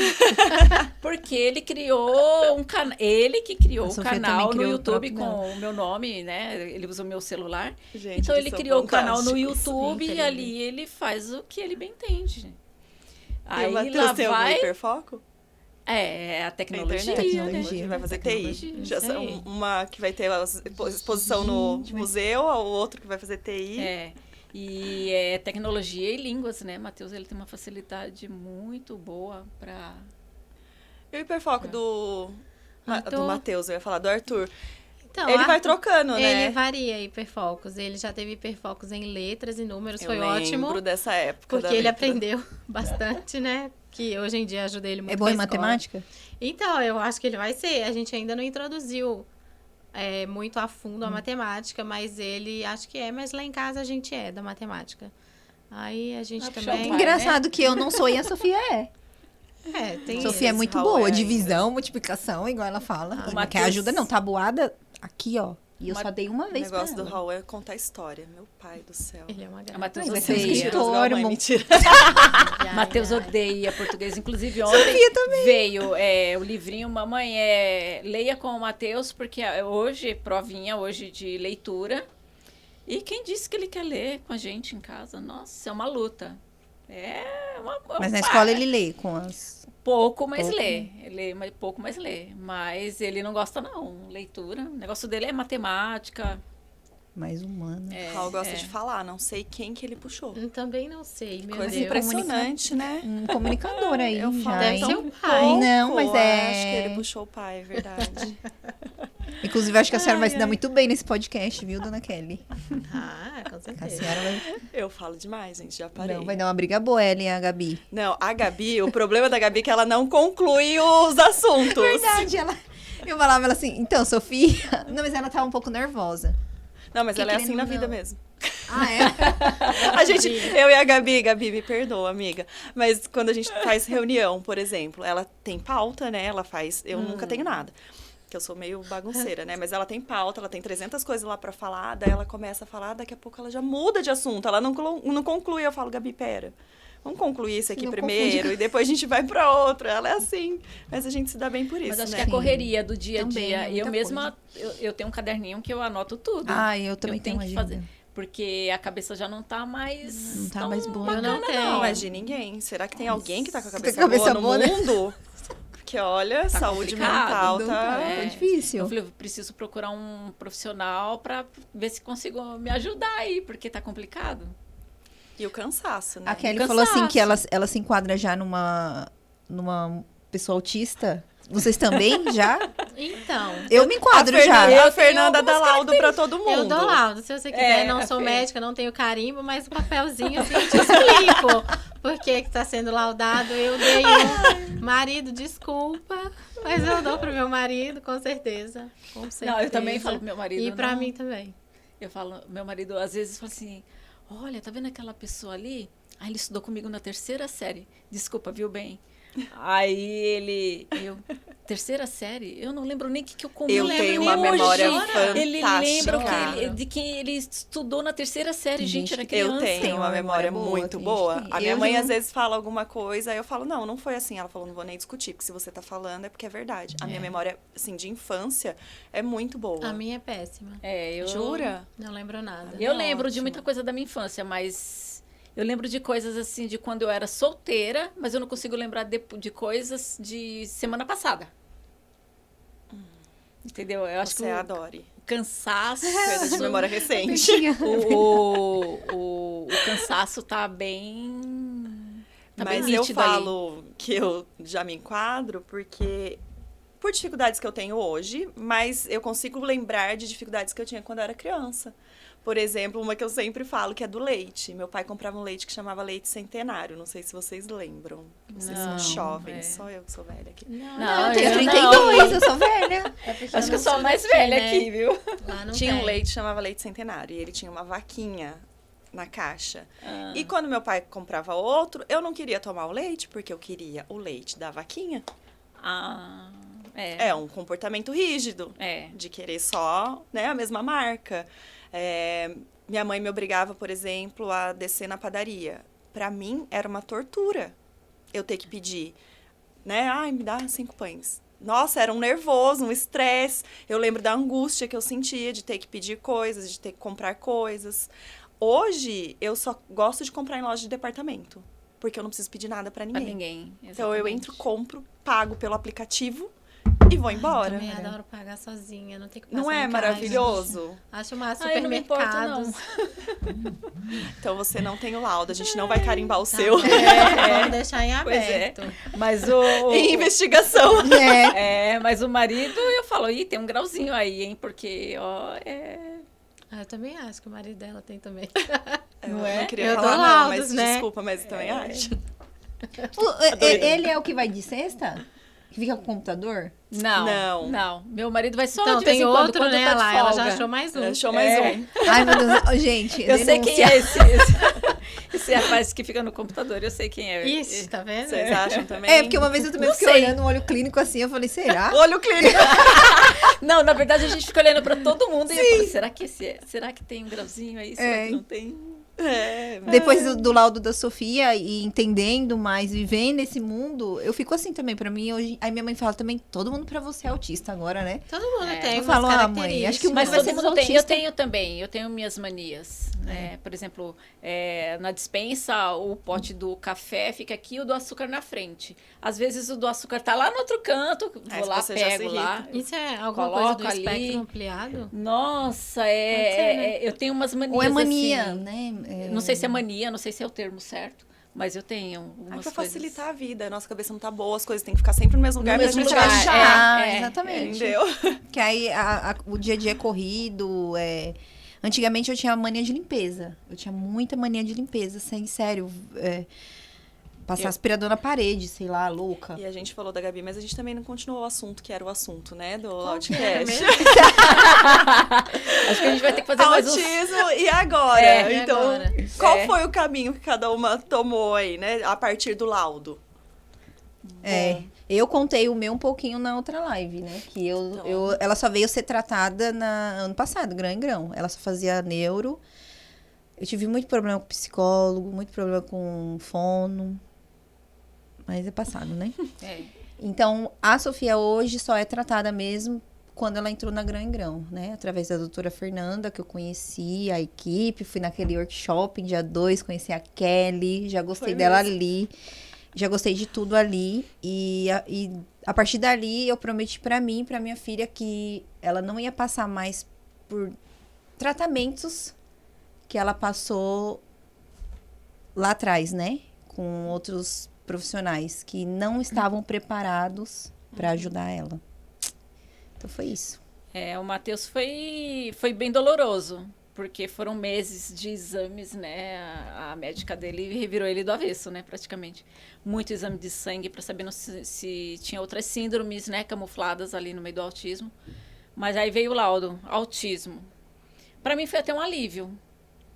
Porque ele criou um canal, ele que criou o canal no YouTube com o meu nome, né? Ele usa o meu celular. Gente, então ele criou o canal no fantásticos. YouTube e ali ele faz o que ele bem entende. Aí o Matheus tem algum hiperfoco? É, a tecnologia, Tecnologia. né? Vai fazer TI. Já Isso aí. uma que vai ter a exposição no museu, o outro que vai fazer TI. É. E é tecnologia e línguas, né? Matheus, ele tem uma facilidade muito boa para... E o hiperfoco do Matheus, eu ia falar, do Arthur. Então, Ele vai trocando, né? Ele varia hiperfocos. Ele já teve hiperfocos em letras e números, Eu foi ótimo. lembro dessa época. Porque ele aprendeu bastante, né? Que hoje em dia ajuda ele muito. É bom com a em escola. matemática? Então, eu acho que ele vai ser. A gente ainda não introduziu muito a fundo a matemática, mas ele acho que é. Mas lá em casa a gente é da matemática. Aí a gente puxou também... o pai. Engraçado que eu não sou e a Sofia é. Tem Sofia é isso. muito Raul boa. é divisão, multiplicação, igual ela fala. o Não Matheus- quer ajuda, não. Tabuada aqui, ó. E eu Ma- só dei uma O vez pra negócio do ela. Raul é contar história. Meu pai do céu. Ele é uma A graça. Matheus Vai ser odeia. escritor, igual a mãe, irmão. mentira. Ai, Matheus ai. odeia português. Inclusive, ontem veio o livrinho Mamãe, leia com o Matheus, porque hoje, provinha hoje de leitura. E quem disse que ele quer ler com a gente em casa? Nossa, é uma luta. Mas na escola ele lê com as... Pouco, mas Pouco, lê. Ele lê pouco, mas lê. Mas ele não gosta, não. Leitura. O negócio dele é matemática. mais humanas. Raul gosta de falar, não sei quem que ele puxou. Também não sei, meu Coisa Deus. impressionante, né? Um comunicador aí, Eu já, falo Deve hein? ser tão o pai. pouco, Não, mas é- Acho que ele puxou o pai, é verdade. Inclusive, acho que a senhora vai se dar muito bem nesse podcast, viu, dona Kelly? Ah, com A certeza. senhora vai... Eu falo demais, gente, já parei. Não, vai dar uma briga boa, ela e a Gabi. Não, a Gabi, o problema da Gabi é que ela não conclui os assuntos. Verdade, ela... Eu falava ela assim, então, Sofia... Não, mas ela tava um pouco nervosa. Não, mas Que ela é querendo assim na ou vida não. mesmo. Ah, é? A gente, eu e a Gabi, me perdoa, amiga. Mas quando a gente faz reunião, por exemplo, ela tem pauta, né? Ela faz. Eu nunca tenho nada. Que eu sou meio bagunceira, né? Mas ela tem pauta, ela tem 300 coisas lá pra falar. Daí ela começa a falar, daqui a pouco ela já muda de assunto. Ela não conclui. Eu falo, Gabi, pera. Vamos concluir isso aqui Não primeiro confunde. e depois a gente vai pra outra. Ela é assim. Mas a gente se dá bem por isso, Mas acho né? que a correria do dia a Também, dia. é E eu muita mesma, eu tenho um caderninho que eu anoto tudo. Ah, eu também tenho tenho que uma fazer. agenda. Porque a cabeça já não tá mais. Não tá tão mais boa. Eu não bacana, tenho. Não é de ninguém. Será que tem alguém que tá com a cabeça, cabeça boa no boa, né? mundo? Porque, olha, saúde complicado, mental tá... Tá difícil. Eu falei, eu preciso procurar um profissional pra ver se consigo me ajudar aí, porque tá complicado. E o cansaço, né? A Kelly Cansaço. falou assim que ela se enquadra já numa pessoa autista. Vocês também já? Então, Eu me enquadro já. A Fernanda dá laudo pra todo mundo. eu dou laudo. Se você quiser, É, não a sou Fê. médica, não tenho carimbo, mas o papelzinho assim, eu te explico por que tá sendo laudado. Eu dei marido, desculpa, mas eu dou pro meu marido, com certeza. Com certeza. Não, eu também falo pro meu marido. E pra não. mim também. Eu falo, meu marido às vezes fala assim: olha, tá vendo aquela pessoa ali? Ah, ele estudou comigo na 3ª série. Desculpa, viu bem? Aí terceira série? Eu não lembro nem o que eu comi. Eu lembro tenho nem uma hoje. memória Ele fantástica. lembra de que ele estudou na 3ª série, gente, era Gente, criança. Eu tenho uma memória muito boa. tem. A minha Eu mãe já às vezes fala alguma coisa, aí eu falo, não foi assim. Ela falou, não vou nem discutir, porque se você tá falando é porque é verdade. A minha memória, assim, de infância é muito boa. A minha é péssima. Jura? Não lembro nada. Eu lembro de Ótimo. muita coisa da minha infância, mas eu lembro de coisas assim de quando eu era solteira, mas eu não consigo lembrar de coisas de semana passada. Entendeu? Eu acho Você que adore. o cansaço. Coisa de memória recente. o cansaço tá bem. Tá bem Mas eu nítido ali. falo que eu já me enquadro porque... Por dificuldades que eu tenho hoje, mas eu consigo lembrar de dificuldades que eu tinha quando eu era criança. Por exemplo, uma que eu sempre falo, que é do leite. Meu pai comprava um leite que chamava leite centenário. Não sei se vocês lembram. Vocês são jovens, só eu que sou velha aqui. Não, eu tenho 32, eu sou velha. Acho que eu sou a mais velha aqui, viu? Lá não Tinha tem. um leite que chamava leite centenário. E ele tinha uma vaquinha na caixa. E quando meu pai comprava outro, eu não queria tomar o leite, porque eu queria o leite da vaquinha. É um comportamento rígido. De querer só, né, a mesma marca. Minha mãe me obrigava, por exemplo, a descer na padaria. Pra mim, era uma tortura eu ter que pedir, né? Ai, me dá 5 pães. Nossa, era um nervoso, um estresse. Eu lembro da angústia que eu sentia de ter que pedir coisas, de ter que comprar coisas. Hoje, eu só gosto de comprar em loja de departamento, porque eu não preciso pedir nada pra ninguém. Então, eu entro, compro, pago pelo aplicativo e vou embora. Eu também adoro pagar sozinha, não tem que passar Não é em maravilhoso? Casa. Acho mais Eu não me importo, supermercados. Então, você não tem o laudo, a gente não vai carimbar o seu. Vamos deixar em Pois é. aberto. Mas Em investigação. mas o marido, eu falo, tem um grauzinho aí, hein? Porque, Eu também acho que o marido dela tem também. Não é? Não queria Eu falar dou não, laudos, mas né? desculpa, mas eu também acho. Ele é o que vai de sexta? Que fica com o computador? Não. Meu marido vai só Então, de vez tem em quando, outro, quando né? tá de Lá, ela já folga. achou mais um. Achou mais um. Ai, meu Deus. Gente, Eu sei quem denúncia. é esse rapaz que fica no computador, eu sei quem é. Ixi, tá vendo? Vocês acham também? Porque uma vez eu também Não fiquei sei. olhando um olho clínico assim, eu falei, será? Olho clínico. Não, na verdade a gente fica olhando pra todo mundo e eu falo, será que tem um grauzinho aí? Será que não tem? Depois do laudo da Sofia e entendendo mais, vivendo esse mundo, eu fico assim também. Pra mim, hoje. Aí minha mãe fala também, todo mundo pra você é autista agora, né? Todo mundo tem Eu umas falo, características. mãe, acho que o Mas Vai todo ser mundo tem. Eu autista. tenho também, eu tenho minhas manias. Né? Por exemplo, na despensa, o pote do café fica aqui e o do açúcar na frente. Às vezes o do açúcar tá lá no outro canto, vou lá, você já se pego irrita. lá. Isso é alguma Coloco coisa do ali. espectro ampliado? Nossa, Pode ser, né? eu tenho umas manias Ou é mania, assim. né? Não sei se é mania, não sei se é o termo certo, mas eu tenho algumas Pra coisas. facilitar a vida. A nossa cabeça não tá boa, as coisas têm que ficar sempre no mesmo lugar pra mesmo gente lugar, achar. Exatamente. Entendeu? Que aí o dia a dia é corrido. Antigamente eu tinha mania de limpeza. Eu tinha muita mania de limpeza, assim, sério. Passar aspirador na parede, sei lá, louca. E a gente falou da Gabi, mas a gente também não continuou o assunto, que era o assunto, né? Do Qual que era Outcast. mesmo? Acho que a gente vai ter que fazer mais uns... Autismo, e agora? E Então, agora? qual foi o caminho que cada uma tomou aí, né? A partir do laudo? Eu contei o meu um pouquinho na outra live, né? Que ela só veio ser tratada ano passado, grão em grão. Ela só fazia neuro. Eu tive muito problema com psicólogo, muito problema com fono. Mas é passado, né? Então, a Sofia hoje só é tratada mesmo quando ela entrou na Grão em Grão, né? Através da doutora Fernanda, que eu conheci, a equipe. Fui naquele workshop dia 2, conheci a Kelly. Já gostei Foi dela mesmo. ali. Já gostei de tudo ali. E a partir dali, eu prometi pra mim e pra minha filha que ela não ia passar mais por tratamentos que ela passou lá atrás, né? Com outros profissionais que não estavam preparados para ajudar ela. Então foi isso. O Matheus foi bem doloroso, porque foram meses de exames, né? A médica dele revirou ele do avesso, né? Praticamente. Muito exame de sangue para saber se tinha outras síndromes, né? Camufladas ali no meio do autismo. Mas aí veio o laudo, autismo. Para mim foi até um alívio.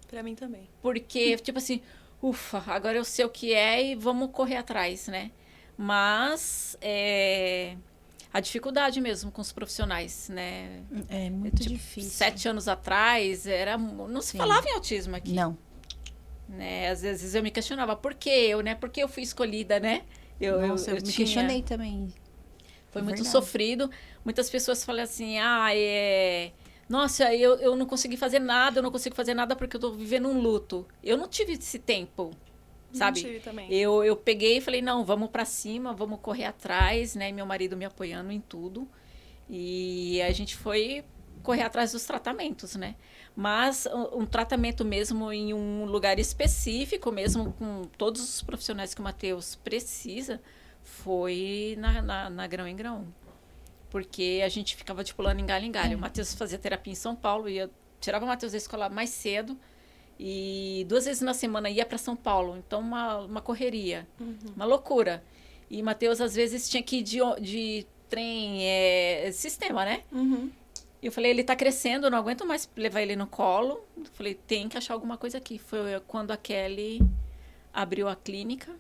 Pra mim também. Porque, tipo assim, ufa, agora eu sei o que é e vamos correr atrás, né? Mas a dificuldade mesmo com os profissionais, né? É muito difícil. 7 anos atrás, não se falava em autismo aqui. Não. Né? Às vezes eu me questionava, por que eu, né? Por que eu fui escolhida, né? Nossa, eu me questionei também. Foi muito Verdade. sofrido. Muitas pessoas falam assim, nossa, eu não consegui fazer nada, eu não consigo fazer nada porque eu tô vivendo um luto. Eu não tive esse tempo, sabe? Não tive também. Eu peguei e falei, não, vamos pra cima, vamos correr atrás, né? Meu marido me apoiando em tudo. E a gente foi correr atrás dos tratamentos, né? Mas um tratamento mesmo em um lugar específico, mesmo com todos os profissionais que o Matheus precisa, foi na Grão em Grão. Porque a gente ficava de pulando em galho em galho. O Matheus fazia terapia em São Paulo, ia tirava o Matheus da escola mais cedo e 2 vezes na semana ia para São Paulo. Então, uma correria, uma loucura. E Matheus, às vezes, tinha que ir de trem, sistema, né? E eu falei, ele tá crescendo, eu não aguento mais levar ele no colo. Eu falei, tem que achar alguma coisa aqui. Foi quando a Kelly abriu a clínica.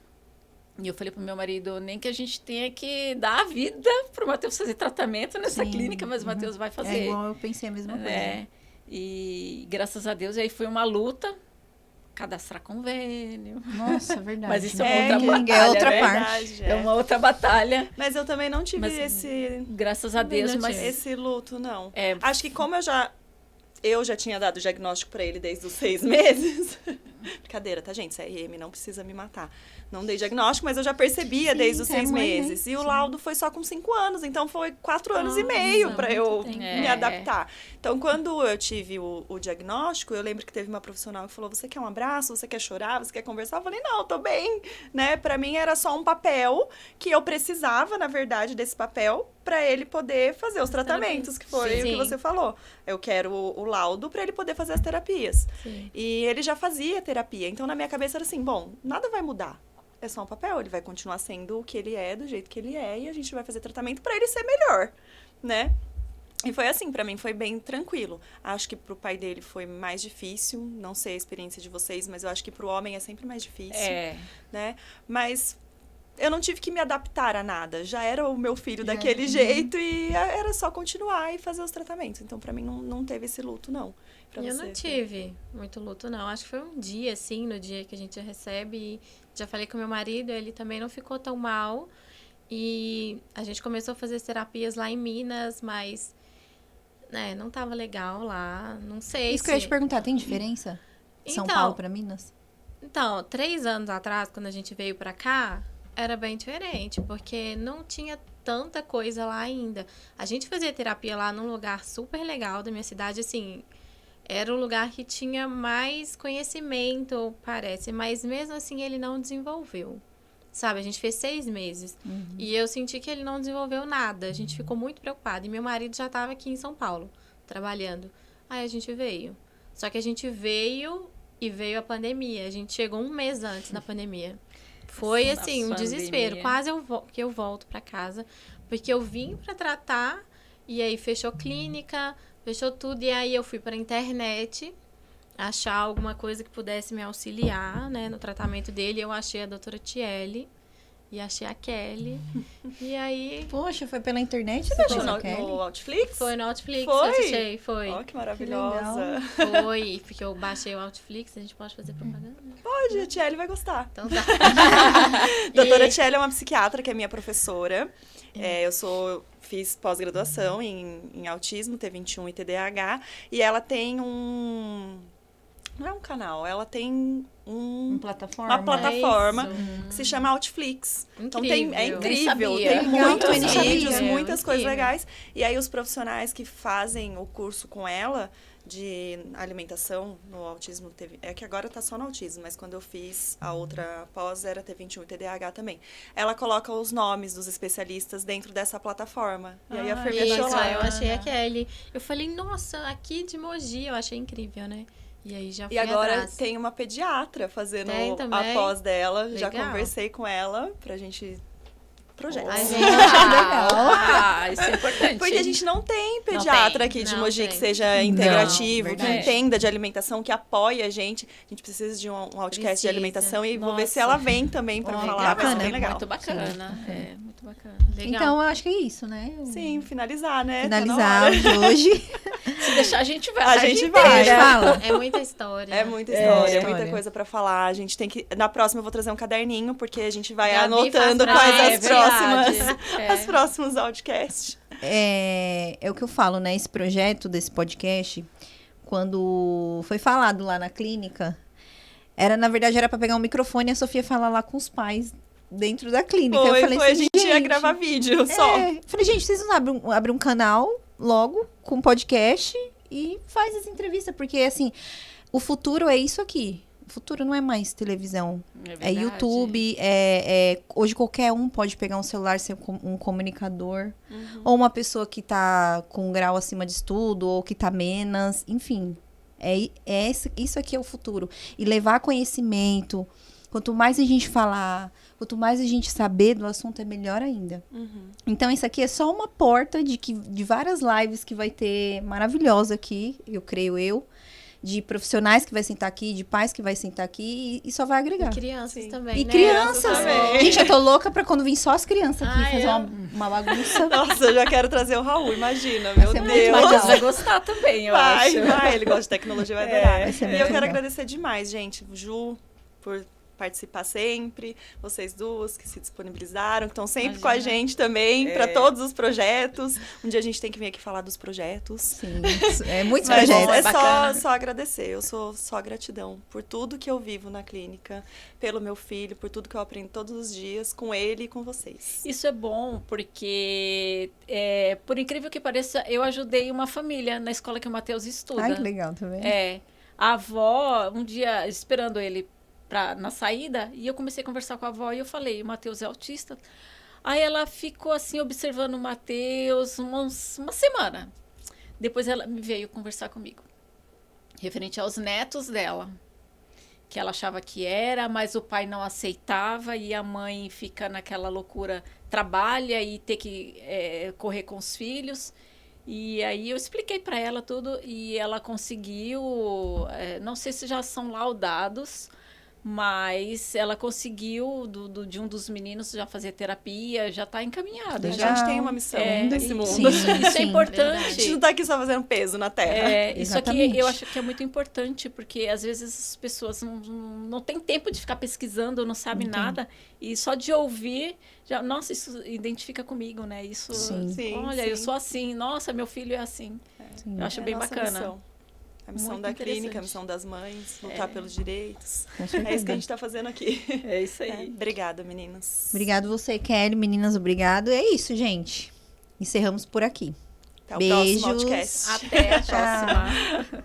E eu falei pro meu marido, nem que a gente tenha que dar a vida pro Matheus fazer tratamento nessa clínica, mas o Matheus vai fazer. É igual eu pensei a mesma coisa. E graças a Deus, aí foi uma luta, cadastrar convênio. Nossa, verdade. Mas isso é outra batalha, é outra né? parte. É uma outra batalha. Mas eu também não tive esse... Graças a Deus, mas... Esse luto, não. É. Acho que como eu já tinha dado o diagnóstico pra ele desde os 6 meses. Brincadeira, tá, gente? CRM não precisa me matar. Não dei diagnóstico, mas eu já percebia desde os 6 meses. E o laudo foi só com 5 anos. Então, foi 4 anos e meio pra eu me adaptar. Então, quando eu tive o diagnóstico, eu lembro que teve uma profissional que falou, você quer um abraço? Você quer chorar? Você quer conversar? Eu falei, não, tô bem. Né? Pra mim, era só um papel que eu precisava, na verdade, desse papel para ele poder fazer os tratamentos, que foi o que você falou. Eu quero o laudo para ele poder fazer as terapias. Sim. E ele já fazia terapia. Então, na minha cabeça era assim, bom, nada vai mudar. É só um papel, ele vai continuar sendo o que ele é, do jeito que ele é, e a gente vai fazer tratamento para ele ser melhor, né? E foi assim, para mim foi bem tranquilo. Acho que pro pai dele foi mais difícil, não sei a experiência de vocês, mas eu acho que pro homem é sempre mais difícil, né? Mas eu não tive que me adaptar a nada, já era o meu filho daquele jeito e era só continuar e fazer os tratamentos. Então, para mim, não teve esse luto, não. Eu não tive muito luto, não. Acho que foi um dia, assim, no dia que a gente recebe. E já falei com meu marido, ele também não ficou tão mal. E a gente começou a fazer terapias lá em Minas, mas não tava legal lá. Não sei Isso que eu ia te perguntar, tem diferença? São Paulo para Minas? Então, 3 anos atrás, quando a gente veio pra cá, era bem diferente, porque não tinha tanta coisa lá ainda. A gente fazia terapia lá num lugar super legal da minha cidade, assim... Era o lugar que tinha mais conhecimento, parece. Mas mesmo assim, ele não desenvolveu. Sabe, a gente fez 6 meses. E eu senti que ele não desenvolveu nada. A gente ficou muito preocupado. E meu marido já estava aqui em São Paulo, trabalhando. Aí a gente veio. Só que a gente veio e veio a pandemia. A gente chegou 1 mês antes da pandemia. Foi, assim, um desespero. Quase que eu volto para casa. Porque eu vim para tratar e aí fechou clínica... Fechou tudo, e aí eu fui para a internet achar alguma coisa que pudesse me auxiliar, né, no tratamento dele. Eu achei a doutora Tiele e achei a Kelly. E aí... Poxa, foi pela internet? Você achou no Outflix? Foi no Outflix, foi? Eu achei, foi. Ó, que maravilhosa. Foi, porque eu baixei o Outflix, a gente pode fazer propaganda? Pode, a Tiele vai gostar. Então tá. Doutora Tiele é uma psiquiatra que é minha professora. Fiz pós-graduação em autismo, T21 e TDAH, e ela tem não é um canal, ela tem uma plataforma que se chama Outflix. Então é incrível, tem muitos vídeos, muitas coisas legais. E aí os profissionais que fazem o curso com ela de alimentação no autismo, é que agora tá só no autismo, mas quando eu fiz a outra pós era T21 e TDAH também. Ela coloca os nomes dos especialistas dentro dessa plataforma. E aí a Fer me achou lá. Eu achei a Kelly. Eu falei, nossa, aqui de Mogi, eu achei incrível, né? E aí já fui agora atrás. Tem uma pediatra fazendo a pós dela. Legal. Já conversei com ela pra gente... Projetos. Isso é importante. Porque a gente não tem pediatra aqui de Mogi que seja integrativo, que entenda de alimentação, que apoie a gente. A gente precisa de um outcast de alimentação e vou ver se ela vem também pra falar. Vai ser bem legal. Muito bacana. Muito bacana. Legal. Então, eu acho que é isso, né? Sim, finalizar, né? Finalizar de hoje. Se deixar, a gente vai. A gente vai. Fala. É muita história. É muita história, é muita coisa pra falar. A gente tem que... Na próxima eu vou trazer um caderninho, porque a gente vai anotando quais as próximas podcasts. É o que eu falo, né? Esse projeto desse podcast, quando foi falado lá na clínica, na verdade, era pra pegar um microfone e a Sofia falar lá com os pais dentro da clínica. Eu falei assim, a gente ia gravar vídeo só. Eu falei, gente, vocês não abrem um canal logo com podcast e faz as entrevistas, porque assim, o futuro é isso aqui. O futuro não é mais televisão, é YouTube, hoje qualquer um pode pegar um celular, ser um comunicador, ou uma pessoa que tá com um grau acima de estudo, ou que tá menos, enfim, Isso aqui é o futuro. E levar conhecimento. Quanto mais a gente falar, quanto mais a gente saber do assunto, é melhor ainda. Então, isso aqui é só uma porta de várias lives que vai ter maravilhosa aqui, creio eu. De profissionais que vai sentar aqui, de pais que vai sentar aqui e só vai agregar. E crianças também, E né? crianças! também. Gente, eu tô louca pra quando vir só as crianças aqui fazer é? uma bagunça. Nossa, eu já quero trazer o Raul, imagina, meu ser muito Deus. O Matheus vai gostar também, eu acho. Vai, ele gosta de tecnologia, vai adorar. vai ser E muito eu quero legal. agradecer demais, gente, Ju, por participar sempre, vocês duas que se disponibilizaram, que estão sempre com a gente também, para todos os projetos. Um dia a gente tem que vir aqui falar dos projetos. Sim, é muitos Mas projetos. é bacana. só agradecer, eu sou só gratidão por tudo que eu vivo na clínica, pelo meu filho, por tudo que eu aprendo todos os dias com ele e com vocês. Isso é bom, porque, por incrível que pareça, eu ajudei uma família na escola que o Matheus estuda. Ai, que legal também. A avó, um dia, esperando ele na saída, e eu comecei a conversar com a avó, e eu falei, o Matheus é autista. Aí ela ficou assim, observando o Matheus uma semana. Depois ela me veio conversar comigo, referente aos netos dela, que ela achava que era, mas o pai não aceitava, e a mãe fica naquela loucura, trabalha e ter que correr com os filhos. E aí eu expliquei para ela tudo, e ela conseguiu, não sei se já são laudados, mas ela conseguiu, de um dos meninos, já fazer terapia, já está encaminhado. A Legal. gente tem uma missão nesse mundo. Sim, Isso é sim, importante. A gente não tá aqui só fazendo peso na terra. Isso aqui Exatamente. eu acho que é muito importante, porque às vezes as pessoas não têm tempo de ficar pesquisando, não sabem nada, e só de ouvir, já, nossa, isso identifica comigo, né? Isso, Sim. olha, Sim. eu sou assim, nossa, meu filho é assim. Sim. Eu acho É a bem nossa bacana. missão. A missão Muito da clínica, a interessante. missão das mães, lutar pelos direitos. Com É certeza. isso que a gente está fazendo aqui. É isso aí. Obrigada, meninas. Obrigado você, Kelly. Meninas, obrigado. É isso, gente. Encerramos por aqui. Até o Beijos. próximo podcast. Até a próxima.